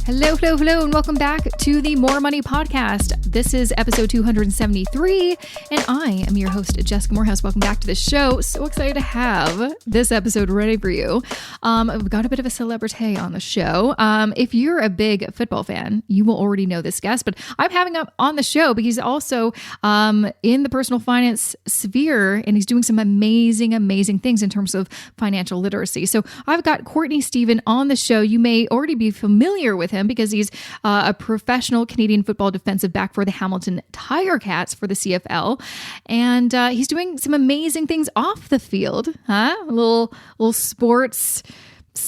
Hello, hello, hello, and welcome back to the More Money Podcast. This is episode 273, and I am your host, Jessica Morehouse. Welcome back to the show. So excited to have this episode ready for you. We've got a bit of a celebrity on the show. If you're a big football fan, you will already know this guest, but I'm having him on the show because he's also in the personal finance sphere, and he's doing some amazing, amazing things in terms of financial literacy. So I've got Courtney Stephen on the show. You may already be familiar with him because he's a professional Canadian football defensive back for the Hamilton Tiger Cats for the CFL. And he's doing some amazing things off the field, little sports.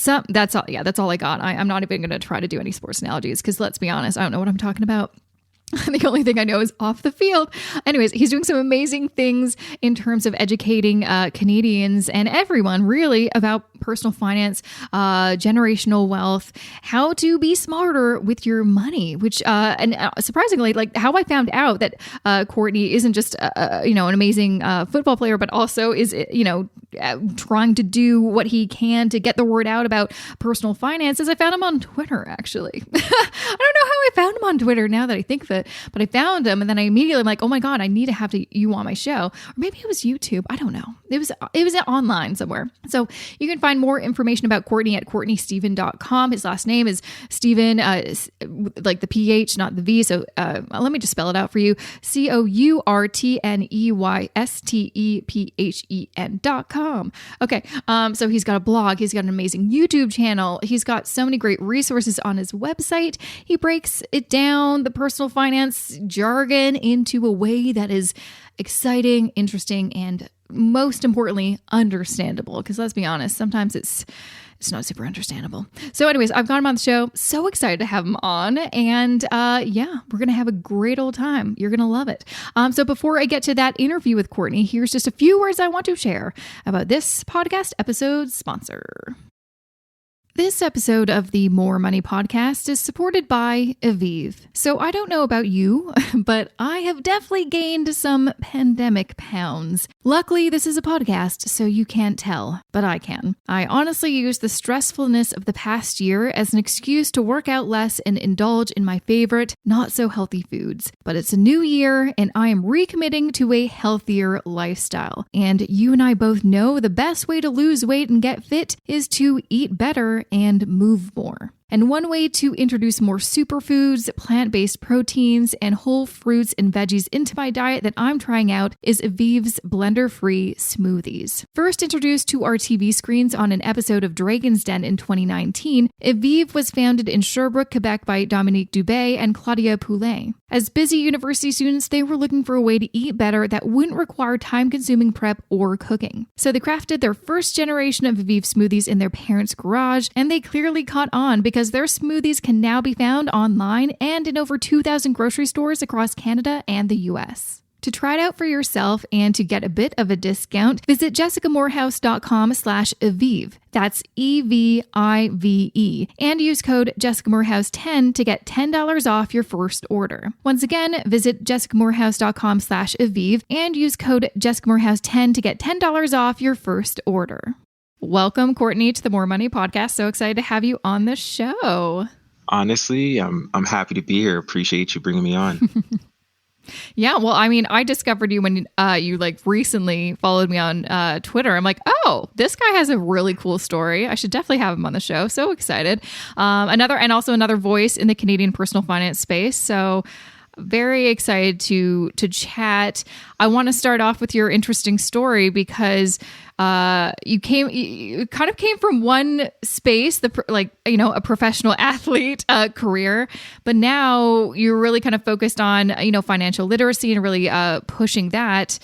That's all. Yeah, that's all I got. I'm not even going to try to do any sports analogies because let's be honest, I don't know what I'm talking about. The only thing I know is off the field. Anyways, he's doing some amazing things in terms of educating Canadians and everyone really about personal finance, generational wealth, how to be smarter with your money, which, surprisingly, like how I found out that Courtney isn't just, an amazing football player, but also is, trying to do what he can to get the word out about personal finance is I found him on Twitter, actually. I don't know how I found him on Twitter now that I think of it, but I found him and then I immediately am like, oh my God, I need to have you on my show. Or maybe it was YouTube. I don't know. It was online somewhere. So you can find more information about Courtney at courtneystephen.com. His last name is Stephen, like the PH, not the V. So let me just spell it out for you. COURTNEYSTEPHEN.com. Okay. So he's got a blog. He's got an amazing YouTube channel. He's got so many great resources on his website. He breaks it down, the personal finance jargon, into a way that is exciting, interesting, and most importantly, understandable. Because let's be honest, sometimes it's not super understandable. So anyways, I've got him on the show. So excited to have him on. And we're going to have a great old time. You're going to love it. So before I get to that interview with Courtney, here's just a few words I want to share about this podcast episode's sponsor. This episode of the More Money Podcast is supported by Aviv. So I don't know about you, but I have definitely gained some pandemic pounds. Luckily, this is a podcast, so you can't tell, but I can. I honestly use the stressfulness of the past year as an excuse to work out less and indulge in my favorite, not so healthy foods. But it's a new year, and I am recommitting to a healthier lifestyle. And you and I both know the best way to lose weight and get fit is to eat better and move more. And one way to introduce more superfoods, plant-based proteins, and whole fruits and veggies into my diet that I'm trying out is Aviv's blender-free smoothies. First introduced to our TV screens on an episode of Dragon's Den in 2019, Aviv was founded in Sherbrooke, Quebec by Dominique Dubé and Claudia Poulain. As busy university students, they were looking for a way to eat better that wouldn't require time-consuming prep or cooking. So they crafted their first generation of Aviv smoothies in their parents' garage, and they clearly caught on because their smoothies can now be found online and in over 2,000 grocery stores across Canada and the US. To try it out for yourself and to get a bit of a discount, visit jessicamorehouse.com/Aviv. That's EVIVE. And use code JessicaMorehouse10 to get $10 off your first order. Once again, visit jessicamorehouse.com/Aviv and use code JessicaMorehouse10 to get $10 off your first order. Welcome, Courtney, to the More Money Podcast. So excited to have you on the show. Honestly, I'm happy to be here. Appreciate you bringing me on. Yeah, well, I mean, I discovered you when you recently followed me on Twitter. I'm like, oh, this guy has a really cool story. I should definitely have him on the show. So excited. Another voice in the Canadian personal finance space. So very excited to chat. I want to start off with your interesting story because you kind of came from one space, a professional athlete career, but now you're really kind of focused on, financial literacy and really pushing that.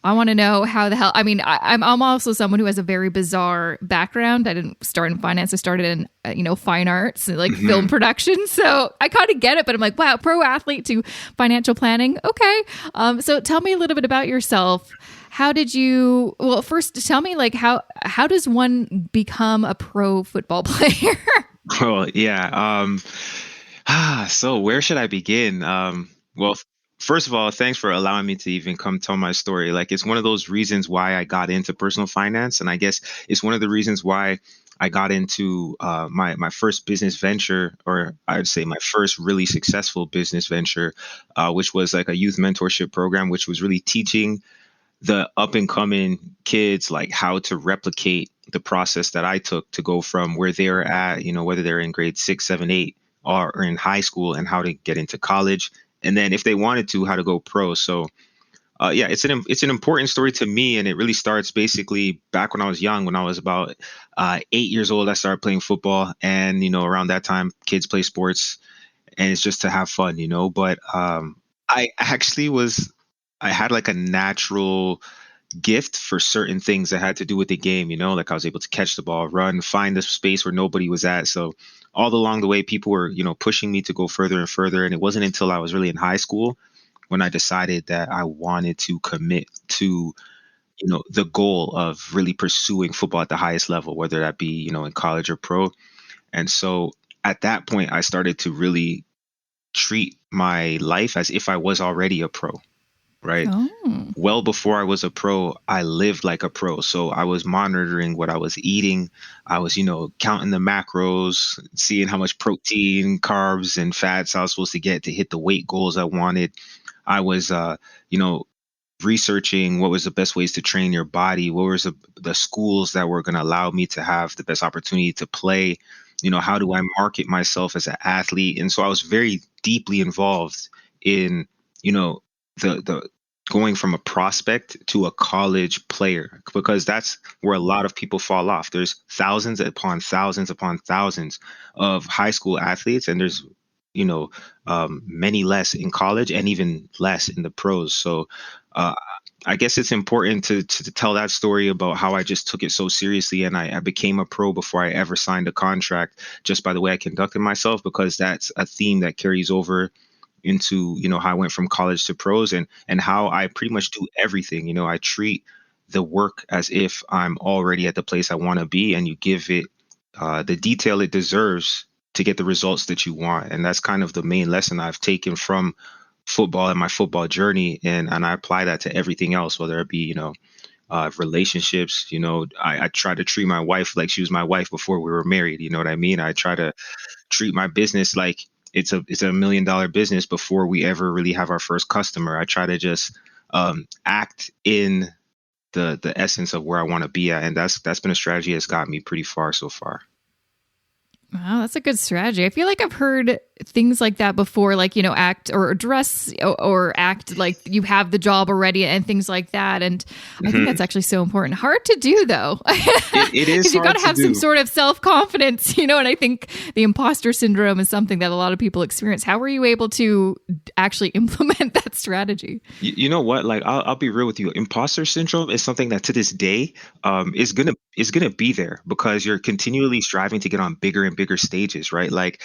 I want to know how the hell, I'm also someone who has a very bizarre background. I didn't start in finance. I started in, fine arts, film production. So I kind of get it, but I'm like, wow, pro athlete to financial planning. Okay. So tell me a little bit about yourself. First tell me how does one become a pro football player? Oh, yeah. So where should I begin? First of all, thanks for allowing me to even come tell my story. It's one of those reasons why I got into personal finance. And I guess it's one of the reasons why I got into my first business venture, or I'd say my first really successful business venture, which was like a youth mentorship program, which was really teaching the up and coming kids like how to replicate the process that I took to go from where they're at, whether they're in grade 6, 7, 8, or in high school, and how to get into college. And then if they wanted to, how to go pro. So yeah, it's an important story to me, and it really starts basically back when I was young. When I was about 8 years old, I started playing football, and around that time, kids play sports, and it's just to have fun, But I actually I had like a natural gift for certain things that had to do with the game, like I was able to catch the ball, run, find the space where nobody was at. So all along the way, people were, pushing me to go further and further. And it wasn't until I was really in high school when I decided that I wanted to commit to, the goal of really pursuing football at the highest level, whether that be, in college or pro. And so at that point, I started to really treat my life as if I was already a pro, right? Oh. Well, before I was a pro, I lived like a pro. So I was monitoring what I was eating. I was, counting the macros, seeing how much protein, carbs, and fats I was supposed to get to hit the weight goals I wanted. I was, researching what was the best ways to train your body, what was the schools that were going to allow me to have the best opportunity to play, how do I market myself as an athlete. And so I was very deeply involved in, the going from a prospect to a college player, because that's where a lot of people fall off. There's thousands upon thousands upon thousands of high school athletes, and there's many less in college and even less in the pros. So uh, I guess it's important to tell that story about how I just took it so seriously, and I became a pro before I ever signed a contract, just by the way I conducted myself, because that's a theme that carries over into how I went from college to pros, and how I pretty much do everything. I treat the work as if I'm already at the place I want to be, and you give it the detail it deserves to get the results that you want. And that's kind of the main lesson I've taken from football and my football journey, and I apply that to everything else, whether it be relationships. I try to treat my wife like she was my wife before we were married. You know what I mean? I try to treat my business like it's a $1 million business before we ever really have our first customer. I try to just act in the essence of where I want to be at, and that's been a strategy that's got me pretty far so far. Wow, that's a good strategy. I feel like I've heard things like that before, like, act or dress or act like you have the job already and things like that. And I think that's actually so important. Hard to do, though. It is because you got to have do. some sort of self-confidence, and I think the imposter syndrome is something that a lot of people experience. How were you able to actually implement that strategy? You know what? Like, I'll be real with you. Imposter syndrome is something that to this day is gonna be there, because you're continually striving to get on bigger and bigger stages, right? Like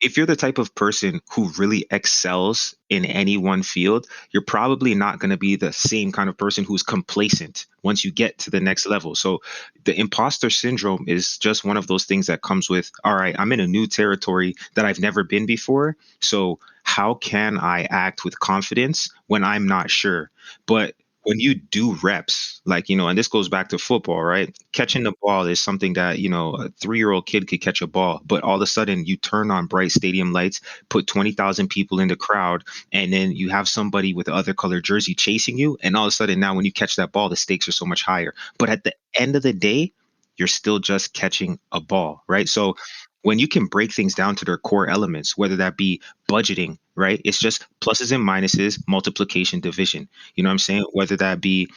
if you're the type of person who really excels in any one field, you're probably not going to be the same kind of person who's complacent once you get to the next level. So the imposter syndrome is just one of those things that comes with, all right, I'm in a new territory that I've never been before. So how can I act with confidence when I'm not sure? But when you do reps, like, and this goes back to football, right? Catching the ball is something that, a 3-year-old kid could catch a ball, but all of a sudden you turn on bright stadium lights, put 20,000 people in the crowd, and then you have somebody with the other color jersey chasing you. And all of a sudden now when you catch that ball, the stakes are so much higher. But at the end of the day, you're still just catching a ball, right? So when you can break things down to their core elements, whether that be budgeting, right? It's just pluses and minuses, multiplication, division. You know what I'm saying? Whether that be,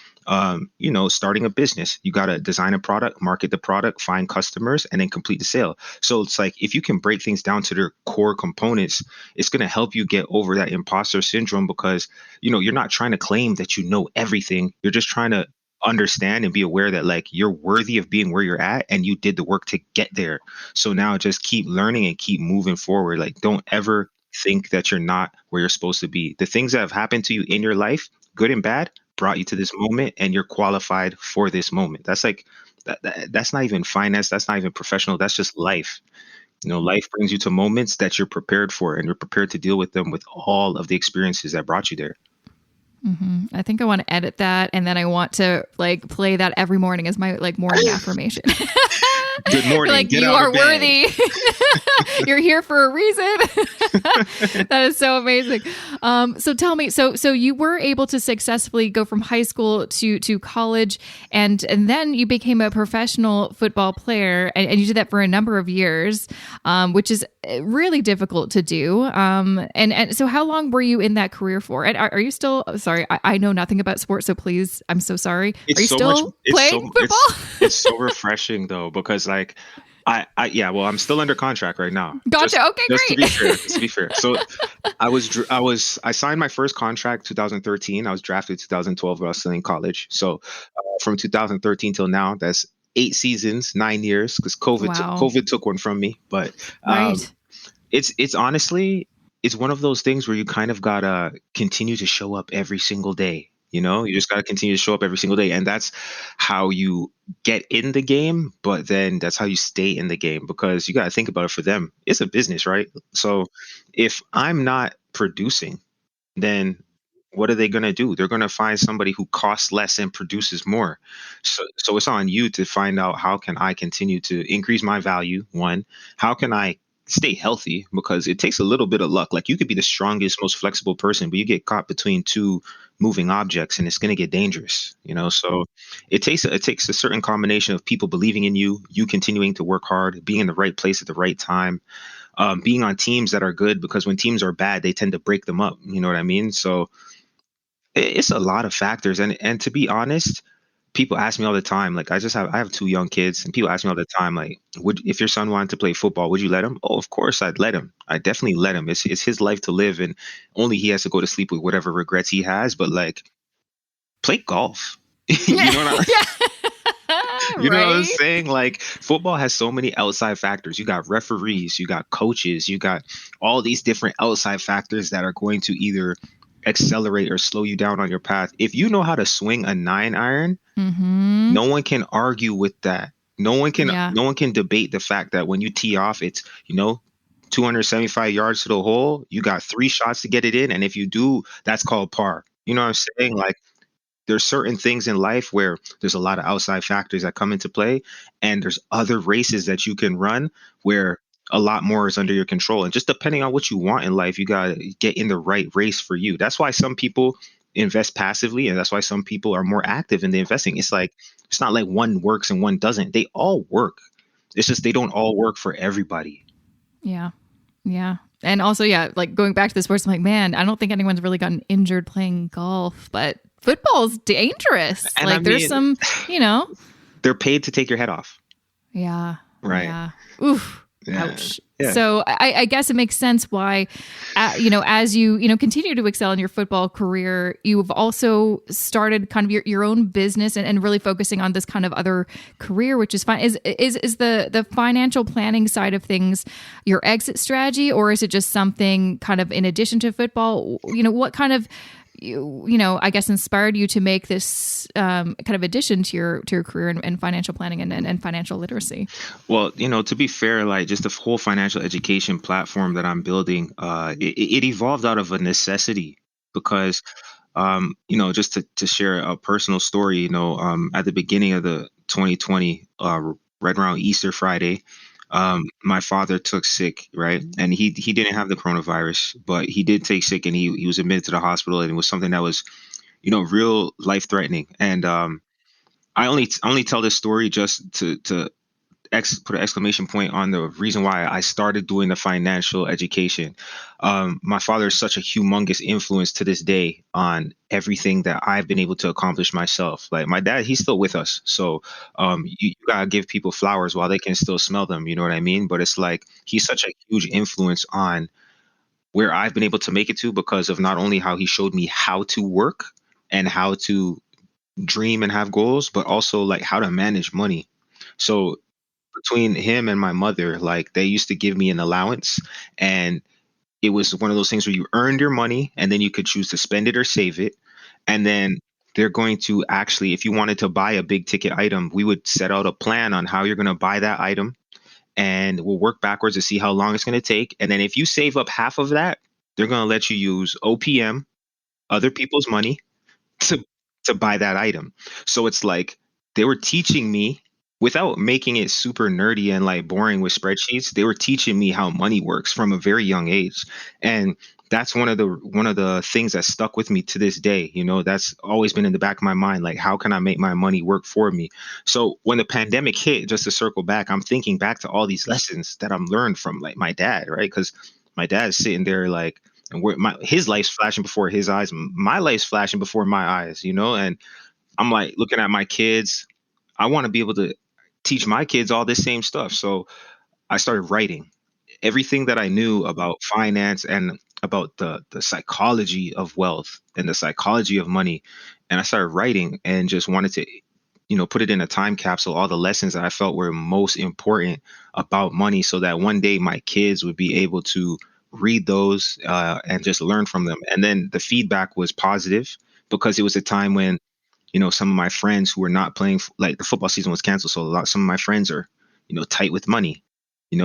starting a business, you got to design a product, market the product, find customers, and then complete the sale. So it's like, if you can break things down to their core components, it's going to help you get over that imposter syndrome, because, you're not trying to claim that you know everything. You're just trying to understand and be aware that, like, you're worthy of being where you're at and you did the work to get there. So now just keep learning and keep moving forward. Like, don't ever think that you're not where you're supposed to be. The things that have happened to you in your life, good and bad, brought you to this moment, and you're qualified for this moment. That's like that's not even finance, that's not even professional, that's just life. Life brings you to moments that you're prepared for, and you're prepared to deal with them with all of the experiences that brought you there. Mm-hmm. I think I want to edit that, and then I want to play that every morning as my morning affirmation. Good You're morning. like, Get you out are of bed. worthy. You're here for a reason. That is so amazing. So tell me, so you were able to successfully go from high school to college, and then you became a professional football player, and you did that for a number of years, which is really difficult to do. And so how long were you in that career for? And are you still? Sorry, I know nothing about sports, so please, I'm so sorry. Are you still playing football? It's so refreshing though, because like yeah, well, I'm still under contract right now. Gotcha. Okay, Just to great. be fair, just to be fair. So I signed my first contract 2013. I was drafted 2012, but I was still in college. So from 2013 till now, that's 8 seasons, 9 years, because Wow. COVID took one from me. But um, Right. it's honestly, it's one of those things where you kind of gotta continue to show up every single day. You just gotta continue to show up every single day, and that's how you get in the game. But then that's how you stay in the game, because you gotta think about it. For them, it's a business, right? So if I'm not producing, then what are they going to do? They're going to find somebody who costs less and produces more. So it's on you to find out, how can I continue to increase my value? One, how can I stay healthy? Because it takes a little bit of luck. Like, you could be the strongest, most flexible person, but you get caught between two moving objects, and it's going to get dangerous. So it takes a certain combination of people believing in you, you continuing to work hard, being in the right place at the right time, being on teams that are good, because when teams are bad, they tend to break them up. You know what I mean? So it's a lot of factors, and to be honest, people ask me all the time. Like, I have two young kids, and people ask me all the time, like, would if your son wanted to play football, would you let him? Oh, of course I'd let him. I definitely let him. It's his life to live, and only he has to go to sleep with whatever regrets he has. But like, play golf. you know what I, you know what I'm Right. saying? Like, football has so many outside factors. You got referees, you got coaches, you got all these different outside factors that are going to either accelerate or slow you down on your path. If you know how to swing a 9 iron, Mm-hmm. no one can argue with that. Yeah. No one can debate the fact that when you tee off, it's 275 yards to the hole. You got 3 shots to get it in, and if you do, that's called par. You know what I'm saying? Like, there's certain things in life where there's a lot of outside factors that come into play, and there's other races that you can run where a lot more is under your control. And just depending on what you want in life, you got to get in the right race for you. That's why some people invest passively, and that's why some people are more active in the investing. It's not like one works and one doesn't. They all work. It's just they don't all work for everybody. Yeah. Yeah. And also, yeah, like going back to the sports, I'm like, man, I don't think anyone's really gotten injured playing golf, but football's dangerous. And I Like, there's mean, some, you know. they're paid to take your head off, Yeah. right? Yeah. Oof. Yeah. Ouch. Yeah. So I guess it makes sense why, as you continue to excel in your football career, you've also started kind of your own business and really focusing on this kind of other career, which is fine. Is the financial planning side of things your exit strategy, or is it just something kind of in addition to football? What kind of I guess inspired you to make this kind of addition to your career in financial planning and financial literacy? Well, to be fair, like, just the whole financial education platform that I'm building, it evolved out of a necessity, because, just to share a personal story, at the beginning of the 2020, right around Easter Friday, my father took sick, right? And he didn't have the coronavirus, but he did take sick, and he was admitted to the hospital, and it was something that was, real life threatening. And I only tell this story just to put an exclamation point on the reason why I started doing the financial education. My father is such a humongous influence to this day on everything that I've been able to accomplish myself. Like, my dad, he's still with us. So you gotta give people flowers while they can still smell them. You know what I mean? But it's like, he's such a huge influence on where I've been able to make it to, because of not only how he showed me how to work and how to dream and have goals, but also like how to manage money. So between him and my mother, like, they used to give me an allowance, and it was one of those things where you earned your money, and then you could choose to spend it or save it. And then they're going to actually, if you wanted to buy a big ticket item, we would set out a plan on how you're going to buy that item, and we'll work backwards to see how long it's going to take. And then if you save up half of that, they're going to let you use OPM, other people's money, to buy that item. So it's like, they were teaching me without making it super nerdy and like boring with spreadsheets, they were teaching me how money works from a very young age. And that's one of the things that stuck with me to this day. That's always been in the back of my mind, like how can I make my money work for me? So when the pandemic hit, just to circle back, I'm thinking back to all these lessons that I'm learned from like my dad, right? Because my dad's sitting there like, and his life's flashing before his eyes, my life's flashing before my eyes, and I'm like looking at my kids. I want to be able to teach my kids all this same stuff. So I started writing everything that I knew about finance and about the psychology of wealth and the psychology of money. And I started writing and just wanted to, put it in a time capsule, all the lessons that I felt were most important about money, so that one day my kids would be able to read those and just learn from them. And then the feedback was positive because it was a time when some of my friends who were not playing, like the football season was canceled. So some of my friends are, tight with money.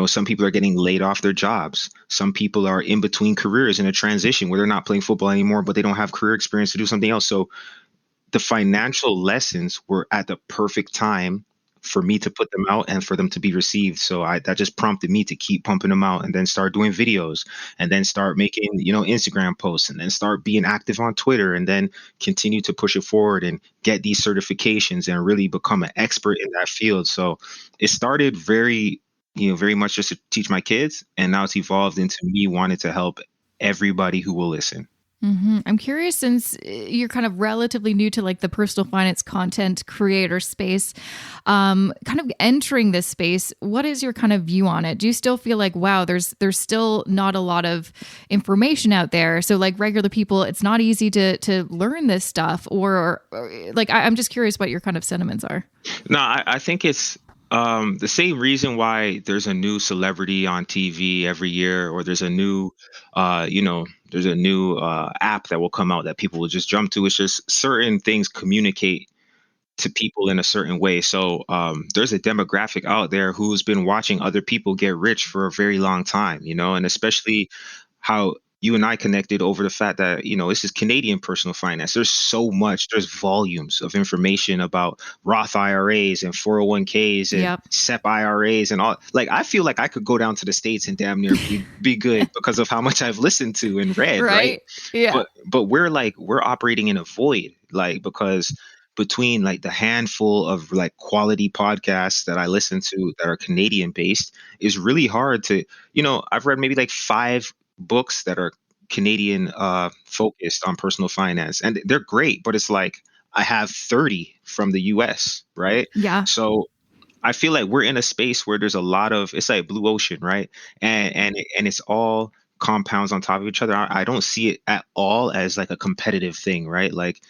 Some people are getting laid off their jobs. Some people are in between careers in a transition where they're not playing football anymore, but they don't have career experience to do something else. So the financial lessons were at the perfect time for me to put them out and for them to be received. So that just prompted me to keep pumping them out and then start doing videos and then start making, Instagram posts and then start being active on Twitter and then continue to push it forward and get these certifications and really become an expert in that field. So it started very much just to teach my kids. And now it's evolved into me wanting to help everybody who will listen. I'm curious, since you're kind of relatively new to like the personal finance content creator space, kind of entering this space, what is your kind of view on it? Do you still feel like, wow, there's still not a lot of information out there? So like regular people, it's not easy to learn this stuff, or like, I'm just curious what your kind of sentiments are. No, I think it's the same reason why there's a new celebrity on TV every year, or there's a new, app that will come out that people will just jump to. It's just certain things communicate to people in a certain way. So there's a demographic out there who's been watching other people get rich for a very long time, and especially how you and I connected over the fact that, this is Canadian personal finance. There's volumes of information about Roth IRAs and 401ks and Yep. SEP IRAs and all. Like, I feel like I could go down to the States and damn near be good because of how much I've listened to and read. Right. Yeah. But we're operating in a void, like, because between like the handful of like quality podcasts that I listen to that are Canadian based, is really hard to, I've read maybe like 5 books that are Canadian focused on personal finance, and they're great, but it's like I have 30 from the US, right? Yeah. So I feel like we're in a space where there's a lot of, it's like blue ocean, right? And it's all compounds on top of each other. I don't see it at all as like a competitive thing, right? Like,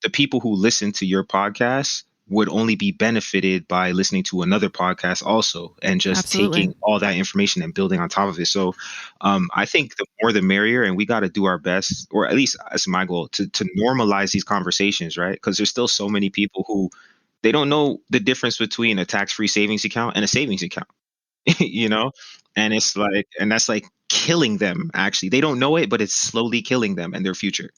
the people who listen to your podcast would only be benefited by listening to another podcast also, and just Absolutely. taking all that information and building on top of it. So I think the more the merrier, and we got to do our best, or at least that's my goal, to normalize these conversations, right? Because there's still so many people who they don't know the difference between a tax-free savings account and a savings account, you know? And it's like, and that's like killing them, actually. They don't know it, but it's slowly killing them and their future.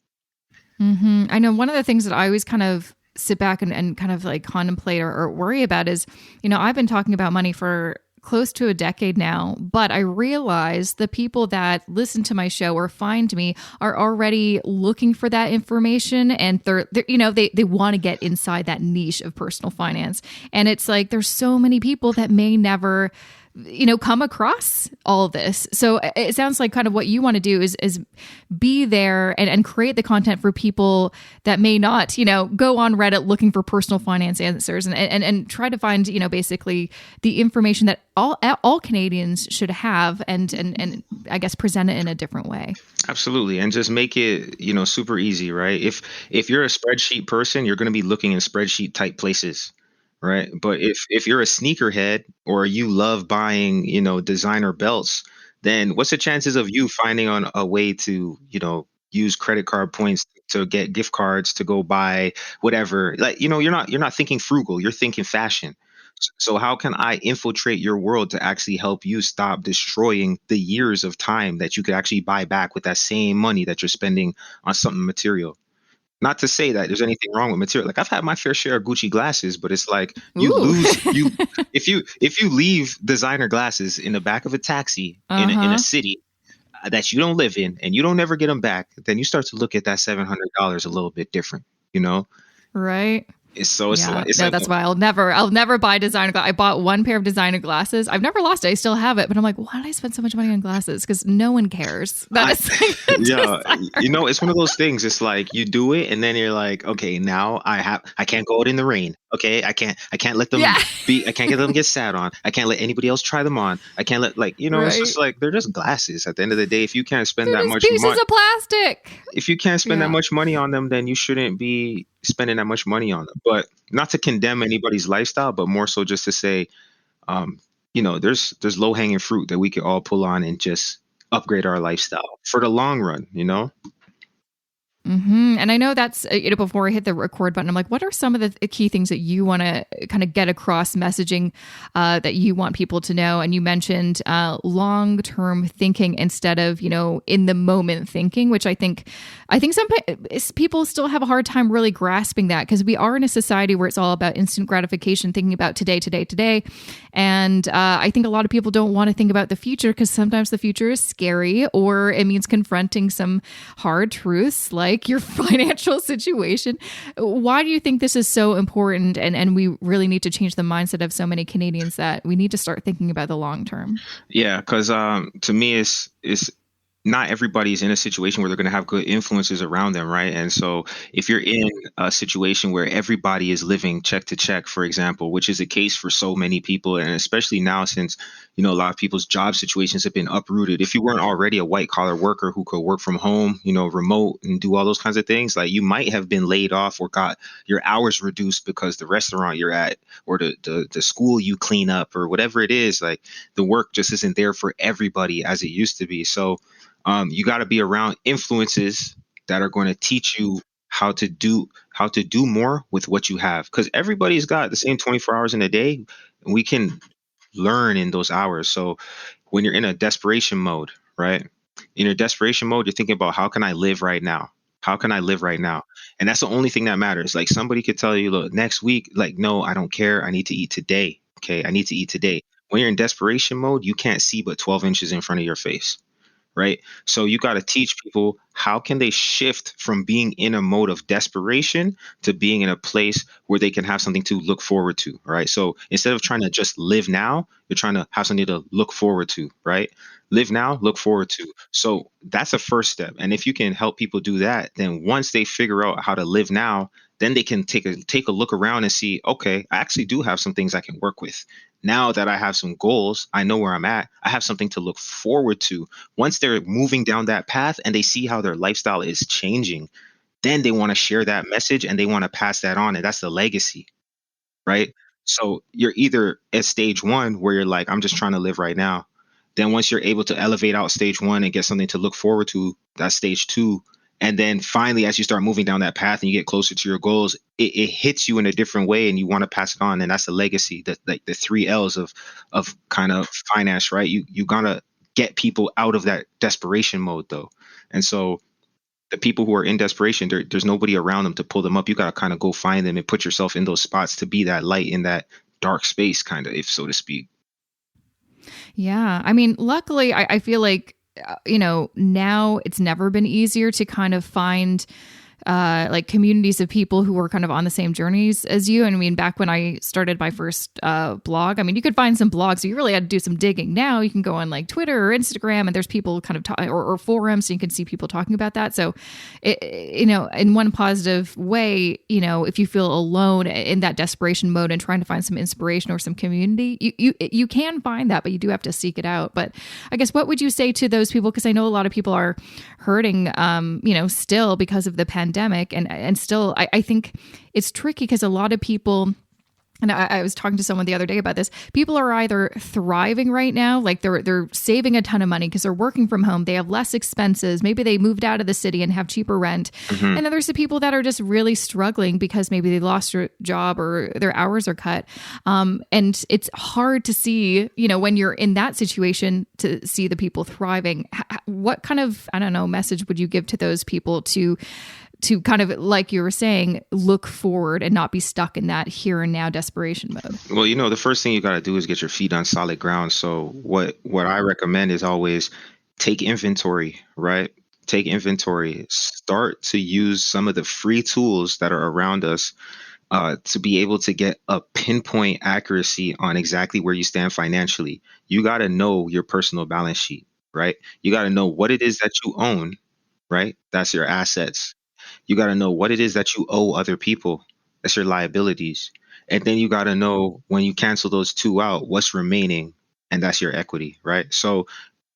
I know one of the things that I always kind of sit back and kind of like contemplate or worry about is, I've been talking about money for close to a decade now, but I realize the people that listen to my show or find me are already looking for that information, and they're they want to get inside that niche of personal finance. And it's like, there's so many people that may never come across all of this. So it sounds like kind of what you want to do is be there and create the content for people that may not, go on Reddit looking for personal finance answers, and try to find, basically the information that all Canadians should have, and I guess present it in a different way. Absolutely. And just make it, super easy, right? If you're a spreadsheet person, you're going to be looking in spreadsheet type places. Right. But if you're a sneakerhead, or you love buying, designer belts, then what's the chances of you finding on a way to, use credit card points to get gift cards to go buy whatever? Like, you're not thinking frugal, you're thinking fashion. So how can I infiltrate your world to actually help you stop destroying the years of time that you could actually buy back with that same money that you're spending on something material? Not to say that there's anything wrong with material. Like I've had my fair share of Gucci glasses, but it's like you Ooh. lose you if you leave designer glasses in the back of a taxi in a Uh-huh. city that you don't live in and you don't ever get them back, then you start to look at that $700 a little bit different, you know? Right. Yeah, It's no, like that's why I'll never buy designer glasses. I bought one pair of designer glasses. I've never lost it. I still have it, but I'm like, why did I spend so much money on glasses? Because no one cares. That I, is like a yeah, designer it's one of those things. It's like you do it, and then you're like, okay, now I can't go out in the rain. Okay, I can't let them Yeah. I can't get them get sat on. I can't let anybody else try them on. I can't let it's Right. just like they're just glasses. At the end of the day, if you can't spend They're that just much pieces money, of plastic. if you can't spend that Yeah. much money on them, then you shouldn't be spending that much money on them. But not to condemn anybody's lifestyle, but more so just to say, um, there's low hanging fruit that we could all pull on and just upgrade our lifestyle for the long run, you know? And I know that's, before I hit the record button, I'm like, what are some of the key things that you want to kind of get across messaging that you want people to know? And you mentioned long-term thinking instead of, in the moment thinking, which I think some people still have a hard time really grasping that because we are in a society where it's all about instant gratification, thinking about today. And I think a lot of people don't want to think about the future because sometimes the future is scary or it means confronting some hard truths like your financial situation. Why do you think this is so important? And we really need to change the mindset of so many Canadians that we need to start thinking about the long term. Yeah, because to me, it's not everybody's in a situation where they're going to have good influences around them, right? And so if you're in a situation where everybody is living check to check, for example, which is the case for so many people, and especially now since, a lot of people's job situations have been uprooted. If you weren't already a white collar worker who could work from home, remote and do all those kinds of things, like you might have been laid off or got your hours reduced because the restaurant you're at or the school you clean up or whatever it is, like the work just isn't there for everybody as it used to be. So you got to be around influences that are going to teach you how to do more with what you have, because everybody's got the same 24 hours in a day, and we can learn in those hours. So when you're in a desperation mode, right? In your desperation mode, you're thinking about how can I live right now? How can I live right now? And that's the only thing that matters. Like somebody could tell you, look, next week, like, no, I don't care. I need to eat today. Okay. I need to eat today. When you're in desperation mode, you can't see but 12 inches in front of your face, right? So you got to teach people how can they shift from being in a mode of desperation to being in a place where they can have something to look forward to, right? So instead of trying to just live now, you're trying to have something to look forward to, right? Live now, look forward to. So that's a first step. And if you can help people do that, then once they figure out how to live now, then they can take a look around and see, okay, I actually do have some things I can work with. Now that I have some goals, I know where I'm at. I have something to look forward to. Once they're moving down that path and they see how their lifestyle is changing, then they want to share that message and they want to pass that on. And that's the legacy, right? So you're either at stage one where you're like, I'm just trying to live right now. Then once you're able to elevate out stage one and get something to look forward to, that's stage two. And then finally, as you start moving down that path and you get closer to your goals, it hits you in a different way and you want to pass it on. And that's the legacy, that like the three L's of kind of finance, right? You gotta get people out of that desperation mode though. And so the people who are in desperation, there's nobody around them to pull them up. You got to kind of go find them and put yourself in those spots to be that light in that dark space, kind of, if so to speak. Yeah. I mean, luckily, I feel like, now it's never been easier to kind of find like communities of people who were kind of on the same journeys as you. And I mean, back when I started my first blog, I mean, you could find some blogs, so you really had to do some digging. Now you can go on like Twitter or Instagram and there's people kind of or forums, so you can see people talking about that. So, in one positive way, if you feel alone in that desperation mode and trying to find some inspiration or some community, you can find that, but you do have to seek it out. But I guess what would you say to those people? Because I know a lot of people are hurting, still because of the pandemic. And still, I think it's tricky because a lot of people, and I was talking to someone the other day about this, people are either thriving right now, like they're saving a ton of money because they're working from home, they have less expenses, maybe they moved out of the city and have cheaper rent. And then there's the people that are just really struggling because maybe they lost their job or their hours are cut. And it's hard to see, when you're in that situation, to see the people thriving. What kind of, I don't know, message would you give to those people to to kind of, like you were saying, look forward and not be stuck in that here and now desperation mode. Well, the first thing you got to do is get your feet on solid ground. So what I recommend is always take inventory, right? Take inventory. Start to use some of the free tools that are around us to be able to get a pinpoint accuracy on exactly where you stand financially. You got to know your personal balance sheet, right? You got to know what it is that you own, right? That's your assets. You got to know what it is that you owe other people. That's your liabilities. And then you got to know when you cancel those two out, what's remaining, and that's your equity, right? So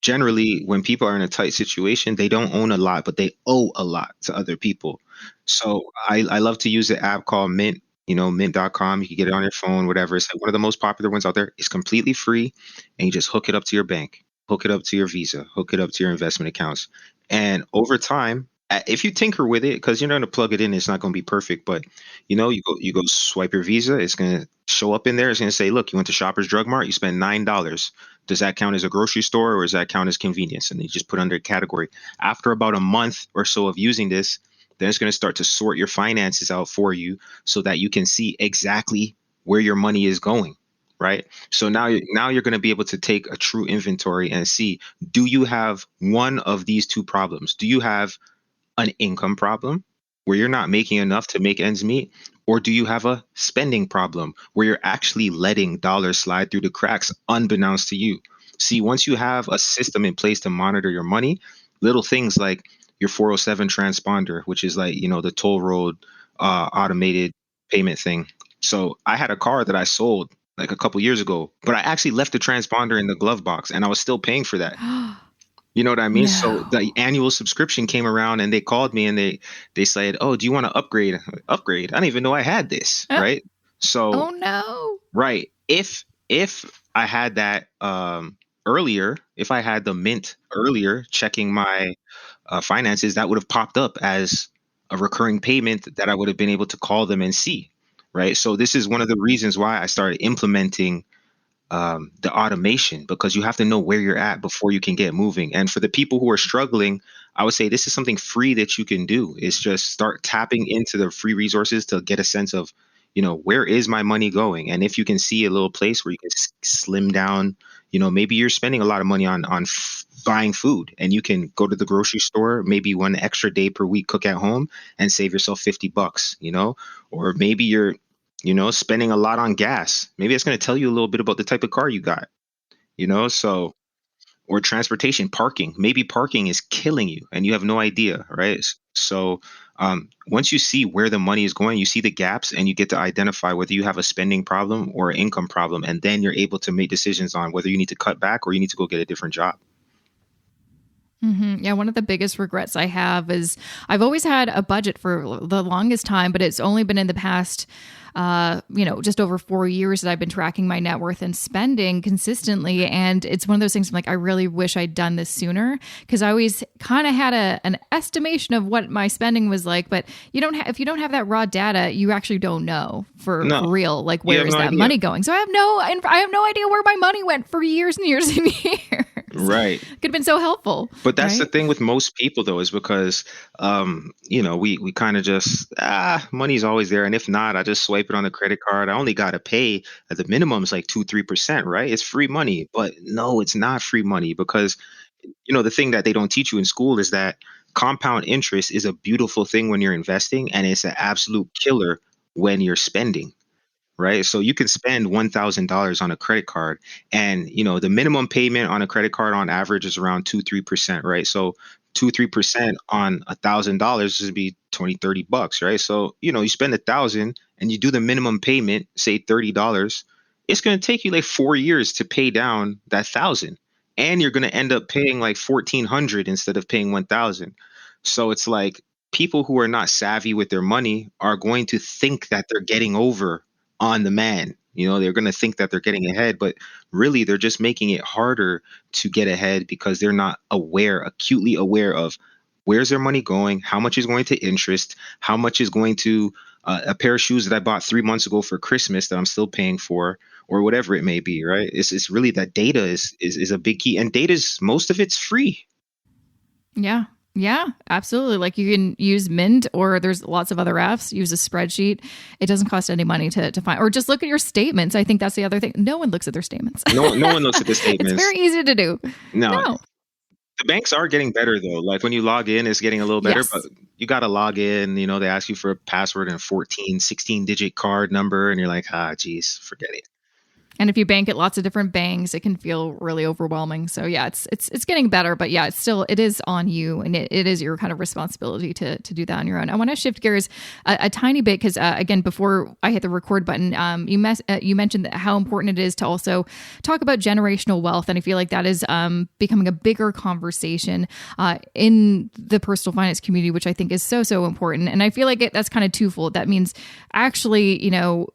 generally, when people are in a tight situation, they don't own a lot, but they owe a lot to other people. So I love to use the app called Mint, mint.com. You can get it on your phone, whatever. It's like one of the most popular ones out there. It's completely free, and you just hook it up to your bank, hook it up to your Visa, hook it up to your investment accounts. And over time, if you tinker with it, because you're not going to plug it in, it's not going to be perfect. But you go swipe your Visa, it's going to show up in there. It's going to say, look, you went to Shoppers Drug Mart, you spent $9. Does that count as a grocery store, or does that count as convenience? And you just put under a category. After about a month or so of using this, then it's going to start to sort your finances out for you so that you can see exactly where your money is going. Right. So now you're going to be able to take a true inventory and see, do you have one of these two problems? Do you have an income problem where you're not making enough to make ends meet? Or do you have a spending problem where you're actually letting dollars slide through the cracks unbeknownst to you? See, once you have a system in place to monitor your money, little things like your 407 transponder, which is like, the toll road automated payment thing. So I had a car that I sold like a couple years ago, but I actually left the transponder in the glove box and I was still paying for that. You know what I mean? So No. the annual subscription came around and they called me and they said, "Oh, do you want to upgrade?" Upgrade? I didn't even know I had this, right? So, Oh no. right. If I had that earlier, if I had the Mint earlier checking my finances, that would have popped up as a recurring payment that I would have been able to call them and see, right? So this is one of the reasons why I started implementing the automation, because you have to know where you're at before you can get moving. And for the people who are struggling, I would say this is something free that you can do. Is just start tapping into the free resources to get a sense of, where is my money going? And if you can see a little place where you can slim down, maybe you're spending a lot of money on buying food, and you can go to the grocery store, maybe one extra day per week, cook at home and save yourself $50, or maybe you're spending a lot on gas. Maybe it's going to tell you a little bit about the type of car you got, so, or transportation, parking. Maybe parking is killing you and you have no idea, right? So, once you see where the money is going, you see the gaps and you get to identify whether you have a spending problem or an income problem. And then you're able to make decisions on whether you need to cut back or you need to go get a different job. Yeah, one of the biggest regrets I have is I've always had a budget for the longest time, but it's only been in the past, just over 4 years that I've been tracking my net worth and spending consistently. And it's one of those things I'm like, I really wish I'd done this sooner, because I always kind of had an estimation of what my spending was like. But if you don't have that raw data, you actually don't know for real, like where is that money going? So I have no idea where my money went for years and years and years. Right. Could have been so helpful. But that's the thing with most people, though, is because, we kind of just, money's always there. And if not, I just swipe it on the credit card. I only got to pay at the minimum is like 2-3%, right? It's free money. But no, it's not free money, because, the thing that they don't teach you in school is that compound interest is a beautiful thing when you're investing, and it's an absolute killer when you're spending. Right. So you can spend $1,000 on a credit card, and, the minimum payment on a credit card on average is around 2-3%. Right. So 2-3% on $1,000 would be $20-$30. Right. So, you spend 1,000 and you do the minimum payment, say $30. It's going to take you like 4 years to pay down that 1,000. And you're going to end up paying like 1,400 instead of paying 1,000. So it's like people who are not savvy with their money are going to think that they're getting over on the man. They're going to think that they're getting ahead, but really they're just making it harder to get ahead because they're not acutely aware of where's their money going, how much is going to interest, how much is going to a pair of shoes that I bought 3 months ago for Christmas that I'm still paying for, or whatever it may be, right? It's really that data is a big key, and most of it's free. Yeah. Yeah, absolutely. Like you can use Mint or there's lots of other apps, use a spreadsheet. It doesn't cost any money to find, or just look at your statements. I think that's the other thing. No one looks at their statements. No one looks at the It's statements. very easy to do. No, No. the banks are getting better though. Like when you log in, it's getting a little better, but Yes. you got to log in, they ask you for a password and a 14, 16 digit card number. And you're like, geez, forget it. And if you bank at lots of different banks, it can feel really overwhelming. So yeah, it's getting better, but yeah, it is on you, and it is your kind of responsibility to do that on your own. I want to shift gears a tiny bit because again, before I hit the record button, you mentioned that how important it is to also talk about generational wealth, and I feel like that is becoming a bigger conversation in the personal finance community, which I think is so important. And I feel like that's kind of twofold. That means actually,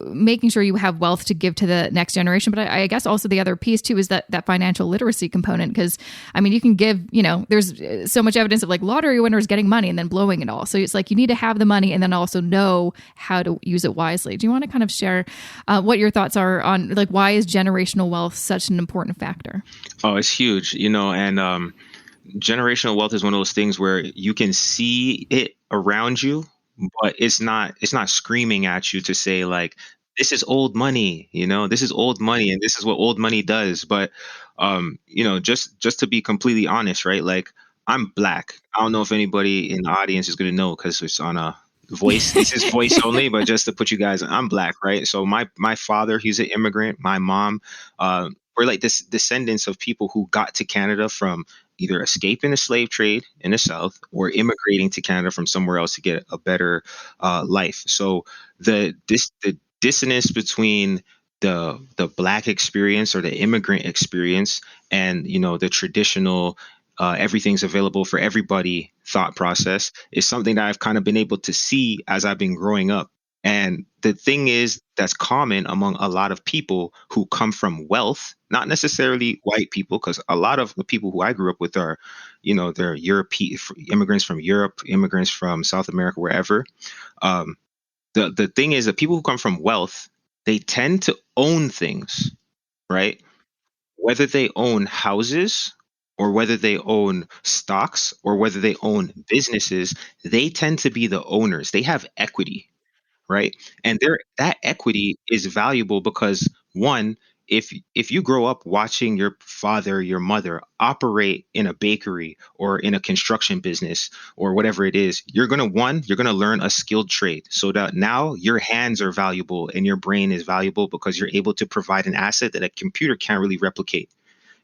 making sure you have wealth to give to the next generation. But I guess also the other piece too is that financial literacy component. Because I mean, you can give, there's so much evidence of like lottery winners getting money and then blowing it all. So it's like you need to have the money and then also know how to use it wisely. Do you want to kind of share what your thoughts are on like why is generational wealth such an important factor? Oh, it's huge, and generational wealth is one of those things where you can see it around you, but it's not screaming at you to say like, this is old money, this is old money and this is what old money does. But just to be completely honest, right? Like I'm Black. I don't know if anybody in the audience is going to know because it's on a voice. This is voice only, but just to put you guys, I'm Black, right? So my father, he's an immigrant. My mom, we're like this descendants of people who got to Canada from either escaping the slave trade in the South or immigrating to Canada from somewhere else to get a better life. So the dissonance between the Black experience or the immigrant experience and the traditional everything's available for everybody thought process is something that I've kind of been able to see as I've been growing up. And the thing is that's common among a lot of people who come from wealth, not necessarily white people, because a lot of the people who I grew up with are, they're European immigrants from Europe, immigrants from South America, wherever. Um, the thing is that people who come from wealth, they tend to own things, right? Whether they own houses or whether they own stocks or whether they own businesses, they tend to be the owners. They have equity, right? And that equity is valuable because one, if you grow up watching your father, your mother operate in a bakery or in a construction business or whatever it is, you're gonna learn a skilled trade so that now your hands are valuable and your brain is valuable because you're able to provide an asset that a computer can't really replicate.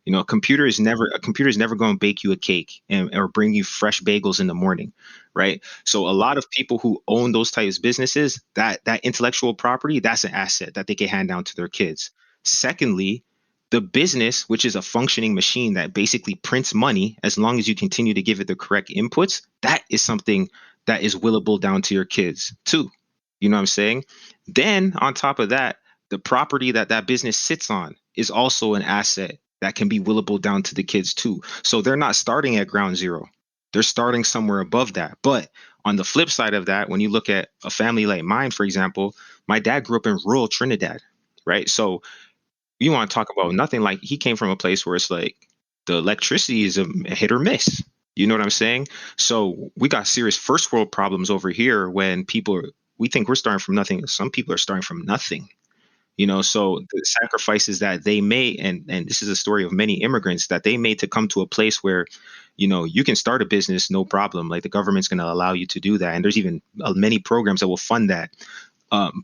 A computer is never going to bake you a cake or bring you fresh bagels in the morning, right? So a lot of people who own those types of businesses, that intellectual property, that's an asset that they can hand down to their kids. Secondly, the business, which is a functioning machine that basically prints money, as long as you continue to give it the correct inputs, that is something that is willable down to your kids too. You know what I'm saying? Then on top of that, the property that business sits on is also an asset that can be willable down to the kids too. So they're not starting at ground zero. They're starting somewhere above that. But on the flip side of that, when you look at a family like mine, for example, my dad grew up in rural Trinidad, right? So you want to talk about nothing, like he came from a place where it's like the electricity is a hit or miss. You know what I'm saying? So we got serious first world problems over here when we think we're starting from nothing. Some people are starting from nothing. So the sacrifices that they made, and this is a story of many immigrants that they made to come to a place where, you can start a business, no problem. Like the government's going to allow you to do that. And there's even many programs that will fund that.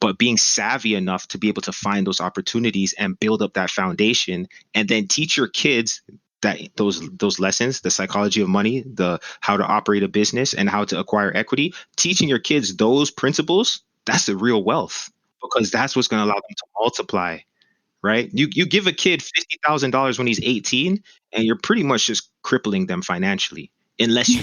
But being savvy enough to be able to find those opportunities and build up that foundation and then teach your kids that those lessons, the psychology of money, the how to operate a business and how to acquire equity, teaching your kids those principles, that's the real wealth because that's what's going to allow them to multiply, right? You give a kid $50,000 when he's 18 and you're pretty much just crippling them financially unless you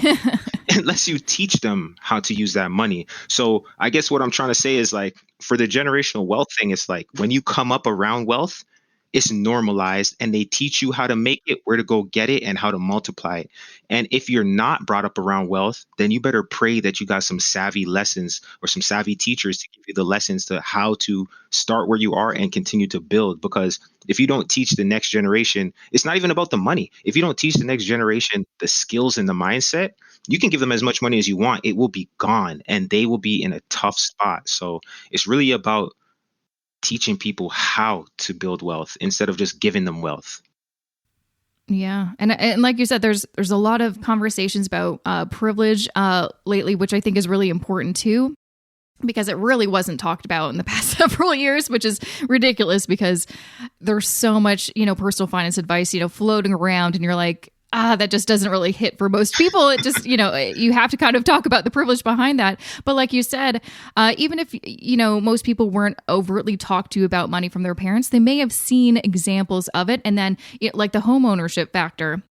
unless you teach them how to use that money. So I guess what I'm trying to say is like for the generational wealth thing, it's like when you come up around wealth, it's normalized, and they teach you how to make it, where to go get it, and how to multiply it. And if you're not brought up around wealth, then you better pray that you got some savvy lessons or some savvy teachers to give you the lessons to how to start where you are and continue to build. Because if you don't teach the next generation, it's not even about the money. If you don't teach the next generation the skills and the mindset, you can give them as much money as you want. It will be gone and they will be in a tough spot. So it's really about teaching people how to build wealth instead of just giving them wealth. Yeah. And like you said, there's a lot of conversations about privilege lately, which I think is really important too, because it really wasn't talked about in the past several years, which is ridiculous because there's so much, personal finance advice, floating around, and you're like, that just doesn't really hit for most people. It just, you have to kind of talk about the privilege behind that. But like you said, even if, most people weren't overtly talked to about money from their parents, they may have seen examples of it. And then like the home ownership factor.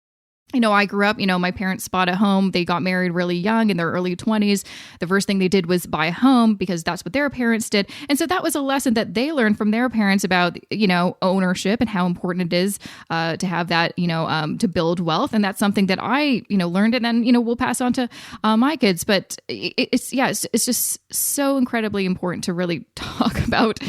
I grew up, my parents bought a home. They got married really young in their early 20s. The first thing they did was buy a home because that's what their parents did. And so that was a lesson that they learned from their parents about, ownership and how important it is to have that, to build wealth. And that's something that I, learned and then, we'll pass on to my kids. But it's just so incredibly important to really talk about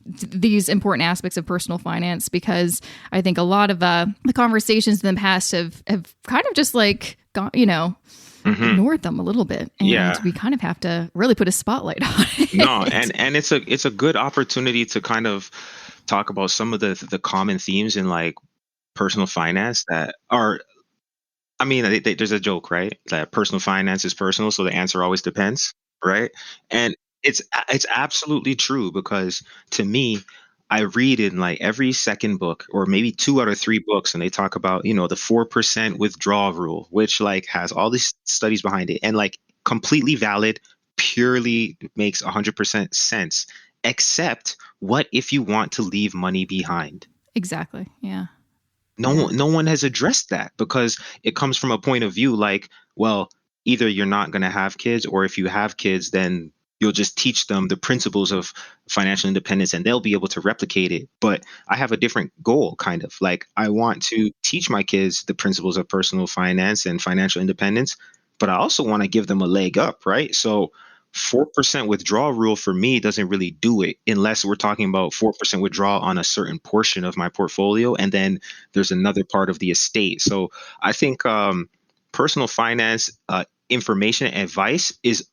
these important aspects of personal finance, because I think a lot of the conversations in the past have kind of just like gone, ignored them a little bit, and we kind of have to really put a spotlight on it. No, and it's a good opportunity to kind of talk about some of the common themes in like personal finance that are, I mean, there's a joke, right? That personal finance is personal, so the answer always depends, right? And it's absolutely true, because to me, I read in like every second book or maybe 2 out of 3 books, and they talk about, the 4% withdrawal rule, which like has all these studies behind it and like completely valid, purely makes 100% sense. Except, what if you want to leave money behind? Exactly. Yeah. No one has addressed that, because it comes from a point of view like, well, either you're not going to have kids, or if you have kids, then you'll just teach them the principles of financial independence and they'll be able to replicate it. But I have a different goal, kind of like I want to teach my kids the principles of personal finance and financial independence, but I also want to give them a leg up, right? So 4% withdrawal rule for me doesn't really do it, unless we're talking about 4% withdrawal on a certain portion of my portfolio. And then there's another part of the estate. So I think personal finance information and advice is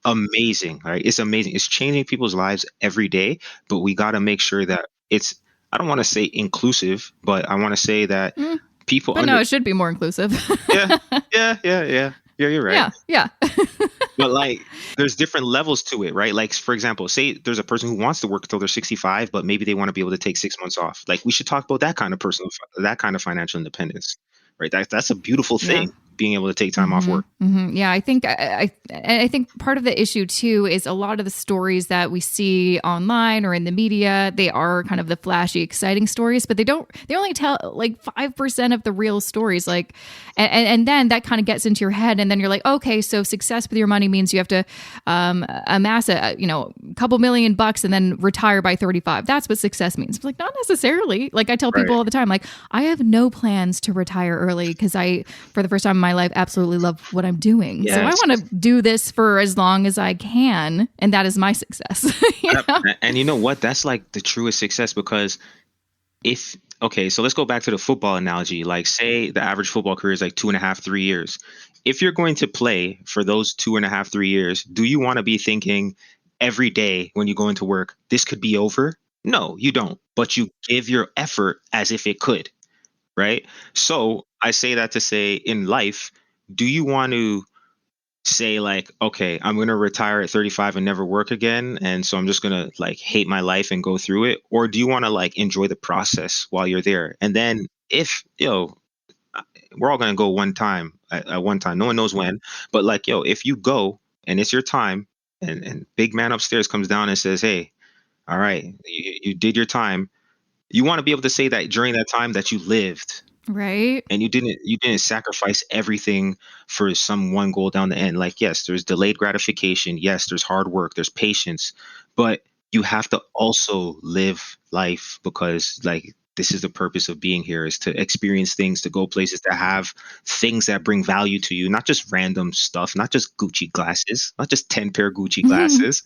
amazing, right? It's amazing. It's changing people's lives every day, but we got to make sure that it's, I don't want to say inclusive, but I want to say that people. But no, it should be more inclusive. Yeah. You're right. Yeah. But like, there's different levels to it, right? Like, for example, say there's a person who wants to work until they're 65, but maybe they want to be able to take 6 months off. Like, we should talk about that kind of financial independence, right? That's a beautiful thing. Being able to take time off work. Yeah, I think I think part of the issue too is a lot of the stories that we see online or in the media, they are kind of the flashy, exciting stories, but they only tell like 5% of the real stories. Like, and then that kind of gets into your head, and then you're like, okay, so success with your money means you have to amass a couple $1 million and then retire by 35. That's what success means. It's like, not necessarily. Like I tell people all the time, like I have no plans to retire early because I, for the first time in my life, absolutely love what I'm doing. Yes. So I want to do this for as long as I can, and that is my success. And you know what? That's like the truest success, because so let's go back to the football analogy. Like, say the average football career is like 2.5, 3 years. If you're going to play for those 2.5, 3 years, do you want to be thinking every day when you go into work, this could be over? No, you don't. But you give your effort as if it could. Right? So I say that to say, in life, do you want to say like, okay, I'm going to retire at 35 and never work again, and so I'm just going to like hate my life and go through it? Or do you want to like enjoy the process while you're there? And then if, we're all going to go one time at one time, no one knows when, but like, if you go and it's your time, and big man upstairs comes down and says, hey, all right, you did your time. You want to be able to say that during that time that you lived, right? And you didn't sacrifice everything for some one goal down the end. Like, yes, there's delayed gratification. Yes, there's hard work. There's patience. But you have to also live life because like this is the purpose of being here is to experience things, to go places, to have things that bring value to you, not just random stuff, not just Gucci glasses, not just 10 pair Gucci glasses.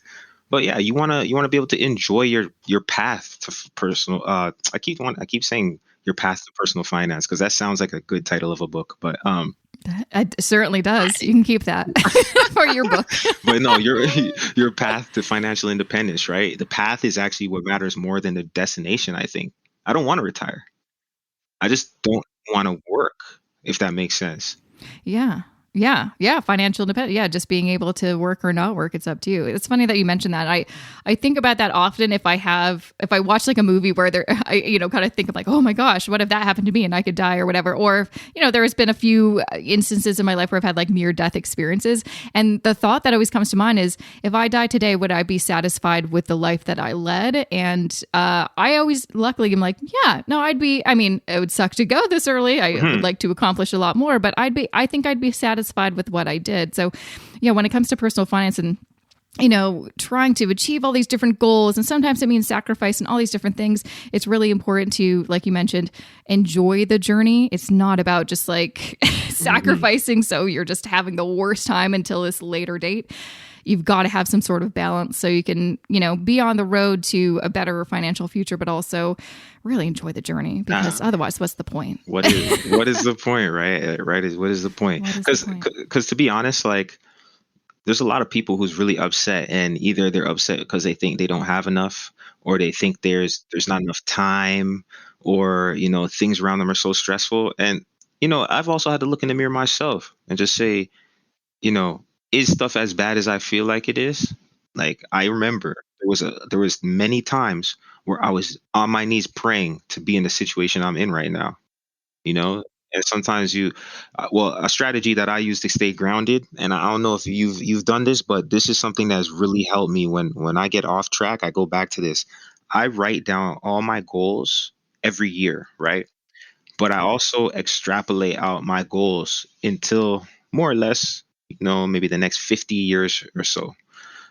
But yeah, you want to be able to enjoy your path to personal I keep saying your path to personal finance because that sounds like a good title of a book, but It certainly does. You can keep that for your book. but no, your path to financial independence, right? The path is actually what matters more than the destination, I think. I don't want to retire. I just don't want to work, if that makes sense. Yeah. Yeah. Yeah. Financial independence. Yeah. Just being able to work or not work. It's up to you. It's funny that you mentioned that. I think about that often if I watch like a movie where kind of think of like, oh my gosh, what if that happened to me and I could die or whatever? Or, there has been a few instances in my life where I've had like near death experiences. And the thought that always comes to mind is if I die today, would I be satisfied with the life that I led? And I always luckily am like, yeah, no, it would suck to go this early. I would like to accomplish a lot more, but I think I'd be satisfied with what I did. So, when it comes to personal finance and trying to achieve all these different goals, and sometimes it means sacrifice and all these different things, it's really important to, like you mentioned, enjoy the journey. It's not about just like sacrificing so you're just having the worst time until this later date. You've got to have some sort of balance so you can, be on the road to a better financial future, but also really enjoy the journey because otherwise, what's the point? What is the point, right? Right. What is the point? Because to be honest, like there's a lot of people who's really upset, and either they're upset because they think they don't have enough, or they think there's not enough time, or, things around them are so stressful. And, I've also had to look in the mirror myself and just say, is stuff as bad as I feel like it is? Like I remember there was many times where I was on my knees praying to be in the situation I'm in right now, you know? And sometimes a strategy that I use to stay grounded, and I don't know if you've done this, but this is something that's really helped me when I get off track, I go back to this. I write down all my goals every year, right? But I also extrapolate out my goals until more or less, maybe the next 50 years or so.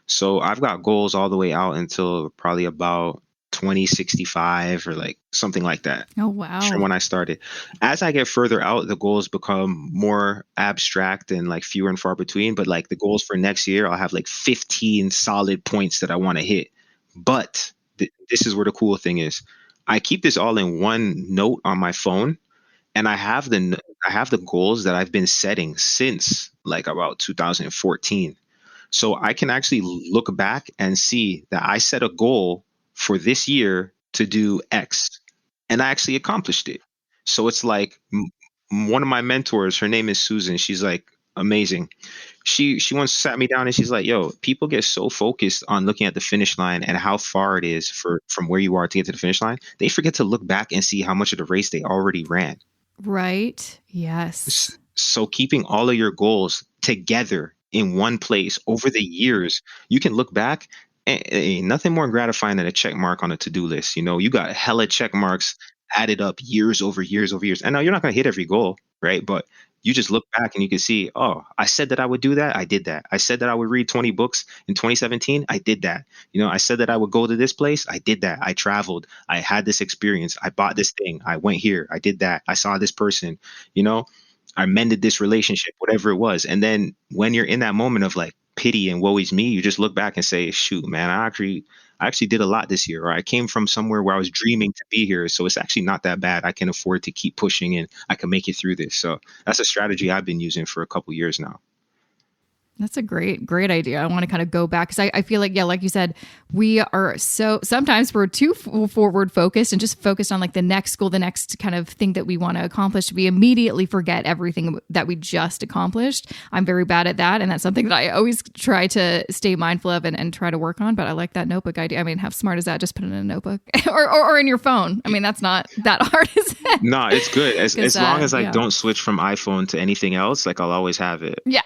So I've got goals all the way out until probably about 2065 or like something like that. Oh, wow. From when I started. As I get further out, the goals become more abstract and like fewer and far between. But like the goals for next year, I'll have like 15 solid points that I want to hit. But this is where the cool thing is. I keep this all in one note on my phone, and I have the goals that I've been setting since like about 2014. So I can actually look back and see that I set a goal for this year to do X, and I actually accomplished it. So it's like one of my mentors, her name is Susan. She's like amazing. She once sat me down and she's like, "Yo, people get so focused on looking at the finish line and how far it is from where you are to get to the finish line, they forget to look back and see how much of the race they already ran." Right. Yes. So keeping all of your goals together in one place over the years, you can look back and ain't nothing more gratifying than a check mark on a to-do list. You got hella check marks added up years over years over years. And now you're not going to hit every goal, right? But you just look back and you can see, oh, I said that I would do that. I did that. I said that I would read 20 books in 2017. I did that. I said that I would go to this place. I did that. I traveled. I had this experience. I bought this thing. I went here. I did that. I saw this person, I mended this relationship, whatever it was. And then when you're in that moment of like pity and woe is me, you just look back and say, shoot, man, I actually did a lot this year, or I came from somewhere where I was dreaming to be here. So it's actually not that bad. I can afford to keep pushing and I can make it through this. So that's a strategy I've been using for a couple years now. That's a great idea. I want to kind of go back because I feel like, yeah, like you said, we are sometimes we're too forward focused and just focused on like the next goal, the next kind of thing that we want to accomplish. We immediately forget everything that we just accomplished. I'm very bad at that. And that's something that I always try to stay mindful of and try to work on. But I like that notebook idea. I mean, how smart is that? Just put it in a notebook or in your phone. I mean, that's not that hard, is it? No, it's good. As long as I don't switch from iPhone to anything else, like I'll always have it. Yeah.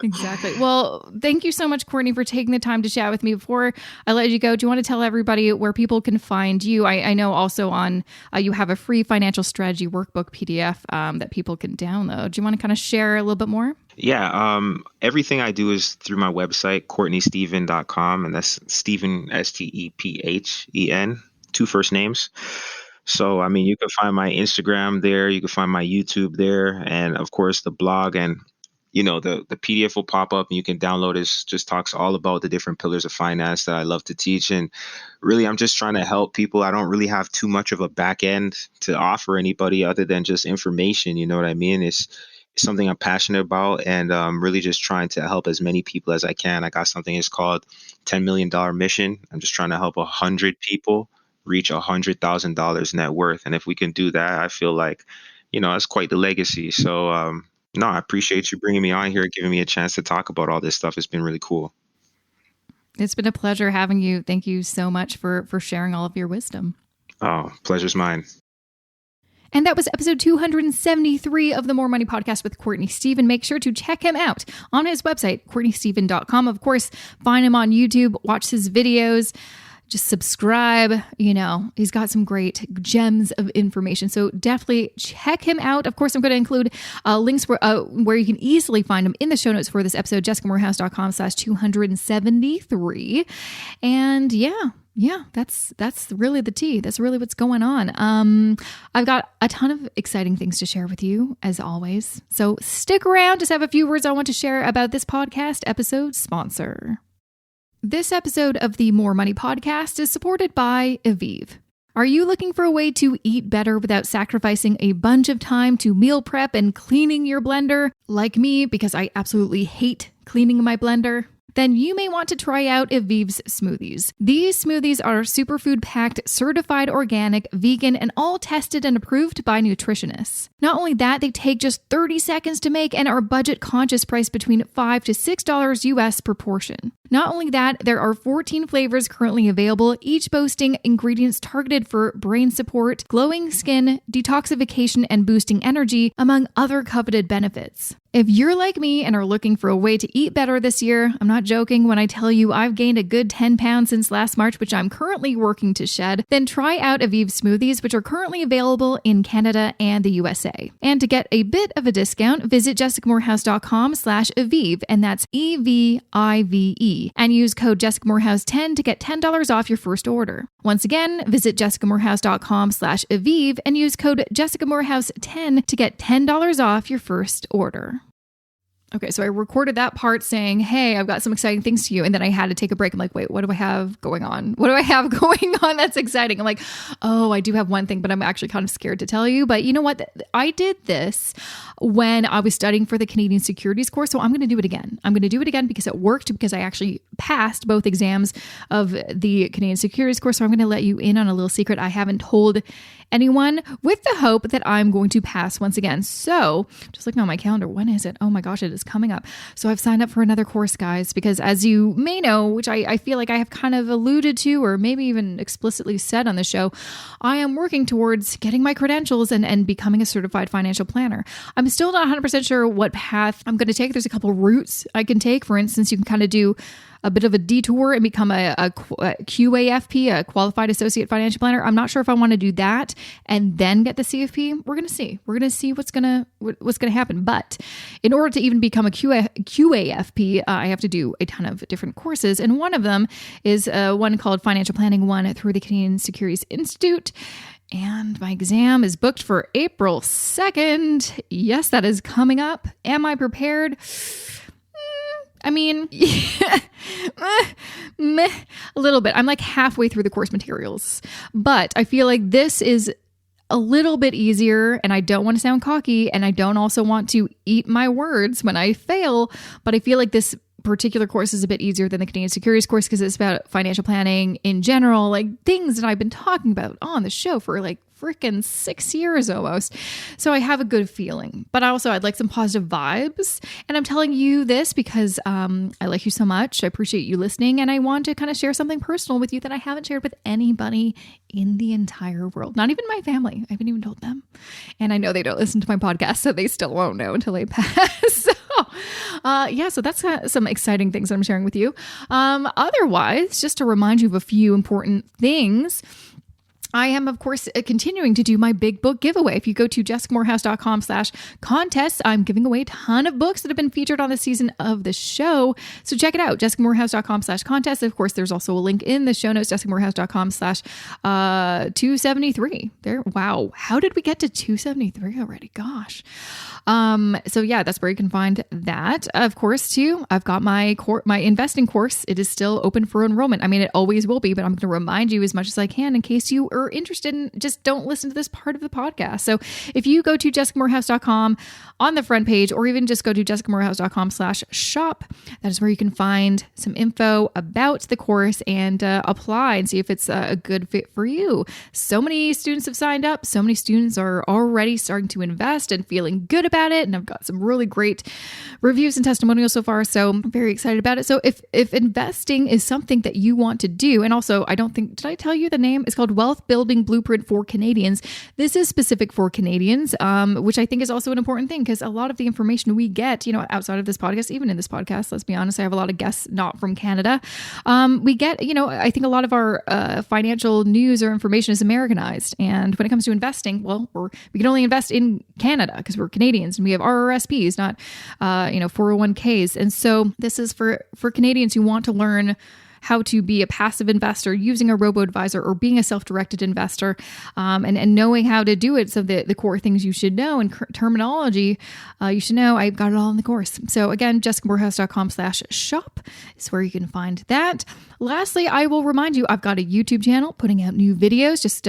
Exactly. Well, thank you so much, Courtney, for taking the time to chat with me. Before I let you go, do you want to tell everybody where people can find you? I know also on you have a free financial strategy workbook PDF that people can download. Do you want to kind of share a little bit more? Yeah, everything I do is through my website, CourtneyStephen.com, and that's Stephen, Stephen, two first names. So, I mean, you can find my Instagram there, you can find my YouTube there, and of course the blog, and the PDF will pop up and you can download it. Just talks all about the different pillars of finance that I love to teach. And really, I'm just trying to help people. I don't really have too much of a back end to offer anybody other than just information. You know what I mean? It's something I'm passionate about, and really just trying to help as many people as I can. I got something it's called $10 million mission. I'm just trying to help 100 people reach $100,000 net worth. And if we can do that, I feel like, that's quite the legacy. So, no, I appreciate you bringing me on here, giving me a chance to talk about all this stuff. It's been really cool. It's been a pleasure having you. Thank you so much for sharing all of your wisdom. Oh, pleasure's mine. And that was episode 273 of the More Money Podcast with Courtney Stephen. Make sure to check him out on his website, CourtneyStephen.com. Of course, find him on YouTube, watch his videos. Just subscribe. He's got some great gems of information. So definitely check him out. Of course, I'm going to include links where you can easily find him in the show notes for this episode, jessicamorehouse.com/273. And yeah, that's really the tea. That's really what's going on. I've got a ton of exciting things to share with you, as always. So stick around. Just have a few words I want to share about this podcast episode sponsor. This episode of the More Money Podcast is supported by Aviv. Are you looking for a way to eat better without sacrificing a bunch of time to meal prep and cleaning your blender? Like me, because I absolutely hate cleaning my blender? Then you may want to try out Aviv's smoothies. These smoothies are superfood packed, certified organic, vegan, and all tested and approved by nutritionists. Not only that, they take just 30 seconds to make and are budget conscious, priced between $5 to $6 US per portion. Not only that, there are 14 flavors currently available, each boasting ingredients targeted for brain support, glowing skin, detoxification, and boosting energy, among other coveted benefits. If you're like me and are looking for a way to eat better this year, I'm not joking when I tell you I've gained a good 10 pounds since last March, which I'm currently working to shed, then try out Aviv smoothies, which are currently available in Canada and the USA. And to get a bit of a discount, visit jessicamorehouse.com/Aviv, and that's EVIVE, and use code JessicaMorehouse10 to get $10 off your first order. Once again, visit jessicamorehouse.com/Aviv and use code JessicaMorehouse10 to get $10 off your first order. Okay, so I recorded that part saying, hey, I've got some exciting things to you. And then I had to take a break. I'm like, wait, what do I have going on? What do I have going on that's exciting? I'm like, oh, I do have one thing, but I'm actually kind of scared to tell you. But you know what? I did this when I was studying for the Canadian Securities course. So I'm going to do it again. I'm going to do it again because it worked, because I actually passed both exams of the Canadian Securities course. So I'm going to let you in on a little secret I haven't told anyone, with the hope that I'm going to pass once again. So just looking on my calendar, when is it? Oh my gosh, it is coming up. So I've signed up for another course, guys, because as you may know, which I feel like I have kind of alluded to, or maybe even explicitly said on the show, I am working towards getting my credentials and becoming a certified financial planner. I'm still not 100% sure what path I'm going to take. There's a couple routes I can take. For instance, you can kind of do a bit of a detour and become a QAFP, a qualified associate financial planner. I'm not sure if I want to do that and then get the CFP. We're going to see. We're going to see what's going to happen. But in order to even become a QAFP, I have to do a ton of different courses. And one of them is one called Financial Planning 1 through the Canadian Securities Institute. And my exam is booked for April 2nd. Yes, that is coming up. Am I prepared? I mean, meh, a little bit. I'm like halfway through the course materials, but I feel like this is a little bit easier, and I don't want to sound cocky, and I don't also want to eat my words when I fail, but I feel like this particular course is a bit easier than the Canadian Securities course because it's about financial planning in general, like things that I've been talking about on the show for like freaking 6 years almost. So I have a good feeling, but I'd like some positive vibes. And I'm telling you this because I like you so much. I appreciate you listening. And I want to kind of share something personal with you that I haven't shared with anybody in the entire world. Not even my family. I haven't even told them. And I know they don't listen to my podcast, so they still won't know until they pass. So that's some exciting things that I'm sharing with you. Otherwise, just to remind you of a few important things, I am, of course, continuing to do my big book giveaway. If you go to jessicamorehouse.com/contest, I'm giving away a ton of books that have been featured on this season of the show. So check it out, jessicamorehouse.com/contest. Of course, there's also a link in the show notes, jessicamorehouse.com/273. There. Wow. How did we get to 273 already? Gosh. So yeah, that's where you can find that. Of course, too, I've got my investing course. It is still open for enrollment. I mean, it always will be, but I'm going to remind you as much as I can in case you are interested in just don't listen to this part of the podcast. So if you go to jessicamorehouse.com on the front page, or even just go to jessicamorehouse.com/shop, that is where you can find some info about the course and apply and see if it's a good fit for you. So many students have signed up. So many students are already starting to invest and feeling good about it. And I've got some really great reviews and testimonials so far. So I'm very excited about it. So if investing is something that you want to do, and also did I tell you the name? It's called Wealth Building Blueprint for Canadians. This is specific for Canadians, which I think is also an important thing because a lot of the information we get, outside of this podcast, even in this podcast, let's be honest, I have a lot of guests not from Canada. We get, I think a lot of our financial news or information is Americanized. And when it comes to investing, well, we can only invest in Canada because we're Canadians and we have RRSPs, not, 401ks. And so this is for Canadians who want to learn how to be a passive investor using a robo-advisor or being a self-directed investor, and knowing how to do it. So the core things you should know and terminology you should know, I've got it all in the course. So again, jessicamorehouse.com/shop is where you can find that. Lastly, I will remind you, I've got a YouTube channel putting out new videos. Just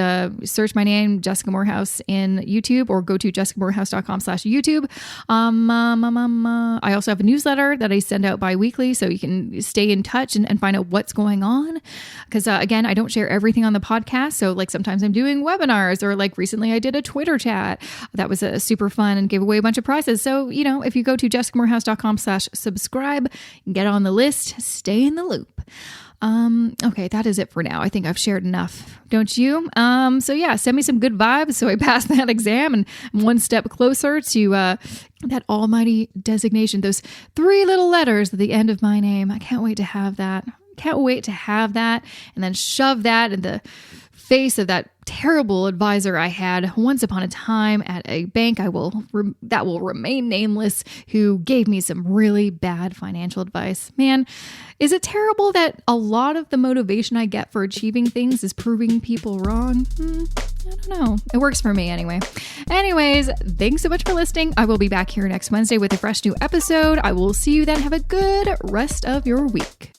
search my name, Jessica Morehouse, in YouTube, or go to jessicamorehouse.com/YouTube. I also have a newsletter that I send out bi-weekly, so you can stay in touch and find out what's going on. Because again, I don't share everything on the podcast. So like sometimes I'm doing webinars, or like recently I did a Twitter chat that was super fun and gave away a bunch of prizes. So, if you go to jessicamorehouse.com/subscribe, get on the list, stay in the loop. Okay, that is it for now. I think I've shared enough, don't you? So yeah, send me some good vibes so I pass that exam and I'm one step closer to that almighty designation, those 3 little letters at the end of my name. I can't wait to have that. And then shove that in the face of that terrible advisor I had once upon a time at a bank that will remain nameless, who gave me some really bad financial advice. Man, is it terrible that a lot of the motivation I get for achieving things is proving people wrong? I don't know. It works for me anyway. Anyways, thanks so much for listening. I will be back here next Wednesday with a fresh new episode. I will see you then. Have a good rest of your week.